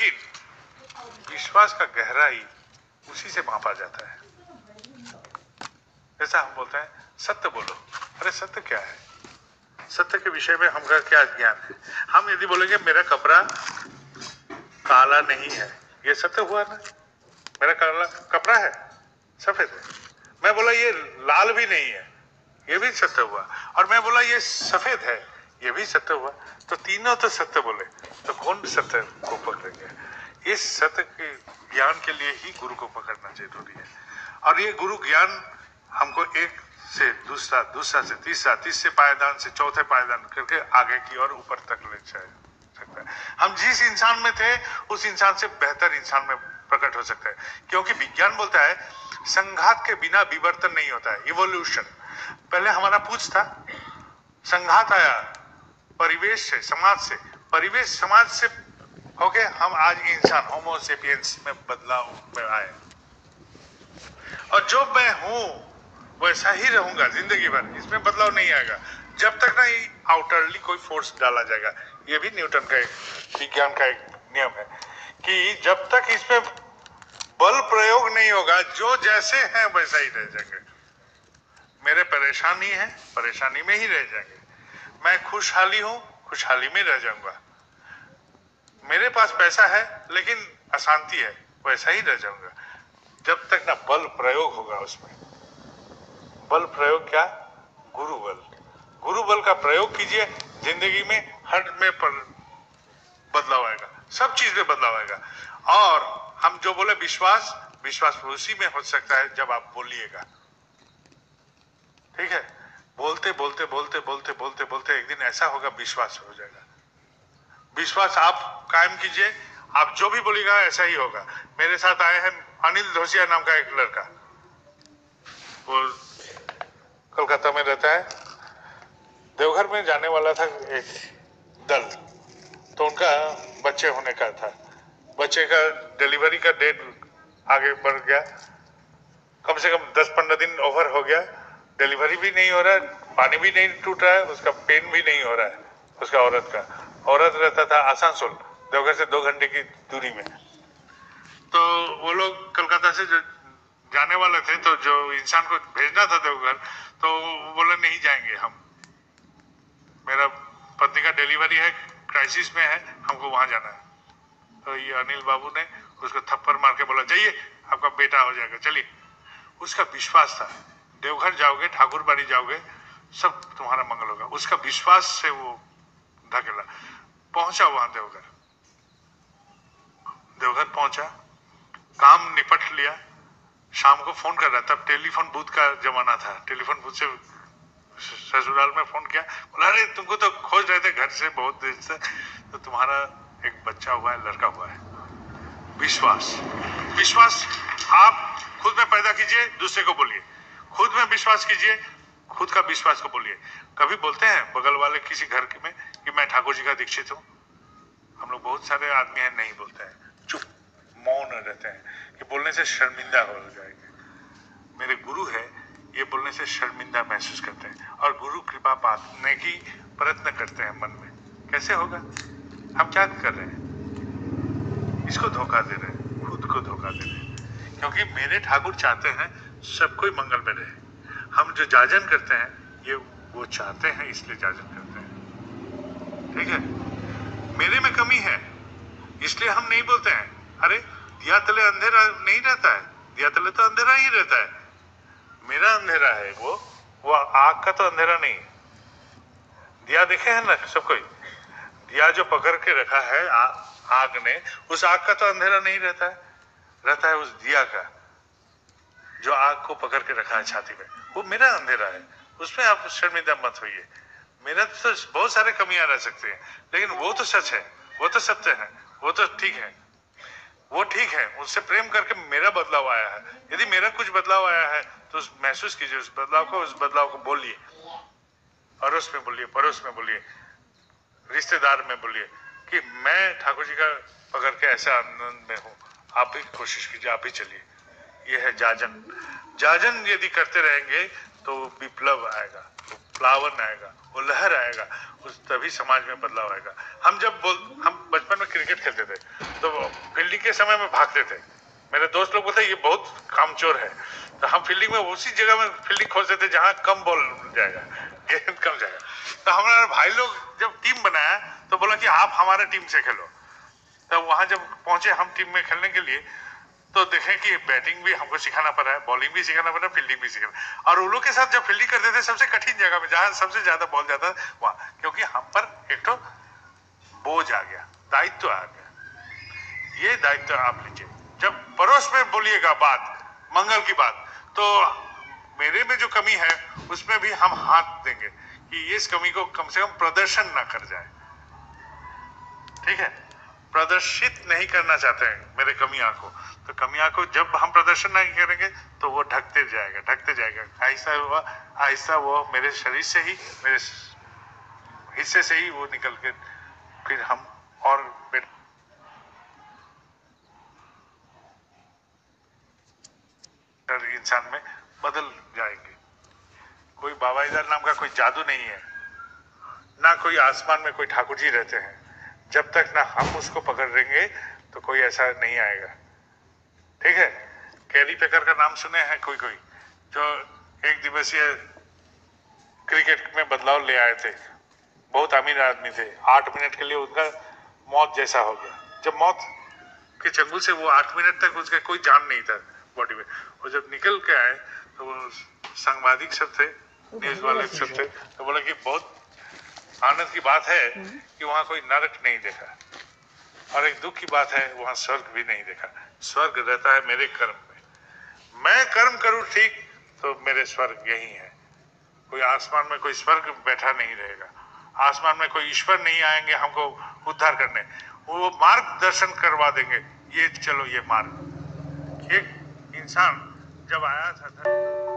लेकिन विश्वास का गहराई उसी से मापा जाता है। जैसा हम बोलते हैं सत्य बोलो, अरे सत्य क्या है? सत्य के विषय में हमका क्या ज्ञान है? हम यदि बोलेंगे मेरा कपड़ा काला नहीं है, ये सत्य हुआ ना? मेरा काला कपड़ा है, सफेद है। मैं बोला ये लाल भी नहीं है, ये भी सत्य हुआ। और मैं बोला ये सफेद है, ये भी सत्य हुआ। तो तीनों तो सत्य बोले, तो कौन सत्य को पकड़ेंगे? इस सत्य के ज्ञान के लिए ही गुरु को पकड़ना जरूरी है। और ये गुरु ज्ञान हमको एक से दूसरा, दूसरा से तीसरा, तीसरे पायदान से चौथे पायदान करके आगे की और ऊपर तक ले सकता है। हम जिस इंसान में थे उस इंसान से बेहतर इंसान में प्रकट हो सकता है, क्योंकि विज्ञान बोलता है संघात के बिना विवर्तन नहीं होता है, इवोल्यूशन। पहले हमारा पूछ था, संघात आया परिवेश से, समाज से, परिवेश समाज से होके हम आज इंसान होमो सेपियंस में बदलाव में आए। और जो मैं हूं वैसा ही रहूंगा जिंदगी भर, इसमें बदलाव नहीं आएगा जब तक ना आउटरली कोई फोर्स डाला जाएगा। ये भी न्यूटन का एक विज्ञान का एक नियम है कि जब तक इसमें बल प्रयोग नहीं होगा, जो जैसे हैं वैसा ही रह जाएंगे। मेरे परेशानी है, परेशानी में ही रह जाएंगे। मैं खुशहाली हूं, खुशहाली में रह जाऊंगा। मेरे पास पैसा है लेकिन अशांति है, वैसा ही रह जाऊंगा जब तक ना बल प्रयोग होगा उसमें। बल प्रयोग क्या? गुरु बल। गुरु बल का प्रयोग कीजिए, जिंदगी में हर में बदलाव आएगा, सब चीज में बदलाव आएगा। और हम जो बोले विश्वास, विश्वास उसी में हो सकता है जब आप बोलिएगा। ठीक है? बोलते बोलते बोलते बोलते बोलते बोलते एक दिन ऐसा होगा विश्वास हो जाएगा। विश्वास आप कायम कीजिए, आप जो भी बोलिएगा ऐसा ही होगा। मेरे साथ आए हैं अनिल धोसिया नाम का एक लड़का, वो कोलकाता में रहता है। देवघर में जाने वाला था एक दल, तो उनका बच्चे होने का था। बच्चे का डिलीवरी का डेट आगे बढ़ गया, कम से कम 10-15 दिन ओवर हो गया। डिलीवरी भी नहीं हो रहा है, पानी भी नहीं टूट रहा है, उसका पेन भी नहीं हो रहा है उसका औरत का। औरत रहता था आसानसोल, देवघर से 2 घंटे की दूरी में। तो वो लोग कलकत्ता से जाने वाले थे, तो जो इंसान को भेजना था देवघर, तो वो बोले नहीं जाएंगे हम, मेरा पत्नी का डिलीवरी है, क्राइसिस में है, हमको वहां जाना है। तो ये अनिल बाबू ने उसको थप्पड़ मार के बोला जाइए आपका बेटा हो जाएगा, चलिए। उसका विश्वास था देवघर जाओगे, ठाकुर बाड़ी जाओगे, सब तुम्हारा मंगल होगा। उसका विश्वास से वो धकेला, पहुंचा वहां देवघर। देवघर पहुंचा, काम निपट लिया, शाम को फोन कर रहा, तब टेलीफोन बूथ का जमाना था। टेलीफोन बूथ से ससुराल में फोन किया, बोला अरे तुमको तो खोज रहे थे घर से बहुत देर से, तो तुम्हारा एक बच्चा हुआ है, लड़का हुआ है। विश्वास, विश्वास आप खुद में पैदा कीजिए, दूसरे को बोलिए। खुद में विश्वास कीजिए, खुद का विश्वास को बोलिए। कभी बोलते हैं बगल वाले किसी घर में कि मैं ठाकुर जी का दीक्षित हूं? हम लोग बहुत सारे आदमी हैं नहीं बोलते हैं, चुप मौन रहते हैं कि बोलने से शर्मिंदा हो जाएंगे। मेरे गुरु है, ये बोलने से शर्मिंदा महसूस करते हैं और गुरु कृपा पाने की प्रयत्न करते हैं मन में। कैसे होगा? हम क्या कर रहे हैं? इसको धोखा दे रहे हैं, खुद को धोखा दे रहे हैं। क्योंकि मेरे ठाकुर चाहते हैं सब कोई मंगल में रहे। हम जो जाजन करते हैं ये वो चाहते हैं, इसलिए जाजन करते हैं। ठीक है? मेरे में कमी है इसलिए हम नहीं बोलते हैं अरे दिया तले अंधेरा नहीं रहता है, दिया तले तो अंधेरा ही रहता है। मेरा अंधेरा है वो आग का तो अंधेरा नहीं है। दिया देखे हैं ना सब कोई, दिया जो पकड़ के रखा है आग ने, उस आग का तो अंधेरा नहीं रहता है, रहता है उस दिया का जो आग को पकड़ के रखा है छाती में। वो मेरा अंधेरा है, उसमें आप शर्मिंदा मत होइए। मेरा तो बहुत सारे कमियां रह सकते हैं, लेकिन वो तो सच है, वो तो सत्य है, वो तो ठीक है, वो ठीक है। उससे प्रेम करके मेरा बदलाव आया है। यदि मेरा कुछ बदलाव आया है तो महसूस कीजिए उस बदलाव को, उस बदलाव को बोलिए, अड़ोस में बोलिए, पड़ोस में बोलिए, रिश्तेदार में बोलिए कि मैं ठाकुर जी का पकड़ के ऐसा आनंद में हूँ। आप भी कोशिश कीजिए, आप भी चलिए। ये है जाजन। जाजन यदि करते रहेंगे तो विप्लव आएगा। प्लावन आएगा, वो लहर आएगा, उस तभी समाज में बदलाव आएगा। हम बचपन में क्रिकेट खेलते थे तो फील्डिंग के समय में भागते थे। मेरे दोस्त लोग बोलते ये बहुत कामचोर है, तो हम फील्डिंग में उसी जगह में फील्डिंग खोजते थे जहां कम बॉल जाएगा, गेंद कम जाएगा। तो हमारे भाई लोग जब टीम बनाया तो बोला कि आप हमारे टीम से खेलो। तो वहां जब पहुंचे हम टीम में खेलने के लिए, तो देखें कि बैटिंग भी हमको सिखाना पड़ा है, बॉलिंग भी सिखाना पड़ा है, फील्डिंग भी सिखाना। और उन लोग के साथ जब फील्डिंग करते थे सबसे कठिन जगह में जहां सबसे ज्यादा बॉल जाता वहां, क्योंकि हम पर एक तो बोझ आ गया, दायित्व आ गया। ये दायित्व आप लीजिए, जब पड़ोस में बोलिएगा बात, मंगल की बात, तो मेरे में जो कमी है उसमें भी हम हाथ देंगे कि इस कमी को कम से कम प्रदर्शन ना कर जाए। ठीक है, प्रदर्शित नहीं करना चाहते हैं मेरे कमियां को, तो कमियां को जब हम प्रदर्शन नहीं करेंगे तो वो ढकते जाएगा। आहिस्ता वो मेरे शरीर से ही, मेरे हिस्से से ही वो निकल के फिर हम और बेहतर इंसान में बदल जाएंगे। कोई बाबाईदार नाम का कोई जादू नहीं है, ना कोई आसमान में कोई ठाकुर जी रहते हैं। जब तक ना हम उसको पकड़ेंगे तो कोई ऐसा नहीं आएगा। ठीक है, कैरी पेकर का नाम सुने हैं कोई जो एक दिवसीय क्रिकेट में बदलाव ले आए थे, बहुत अमीर आदमी थे। 8 मिनट के लिए उनका मौत जैसा हो गया। जब मौत के चंगुल से वो 8 मिनट तक उसका कोई जान नहीं था बॉडी में, और जब निकल के आए तो वो सांबादिक सब थे, न्यूज वाले सब थे, तो बोले कि बहुत आनंद की बात है कि वहां कोई नरक नहीं देखा, और एक दुख की बात है वहां स्वर्ग भी नहीं देखा। स्वर्ग रहता है मेरे कर्म में, मैं कर्म करूं ठीक तो मेरे स्वर्ग यही है। कोई आसमान में कोई स्वर्ग बैठा नहीं रहेगा, आसमान में कोई ईश्वर नहीं आएंगे हमको उद्धार करने, वो मार्गदर्शन करवा देंगे, ये चलो ये मार्ग। एक इंसान जब आया था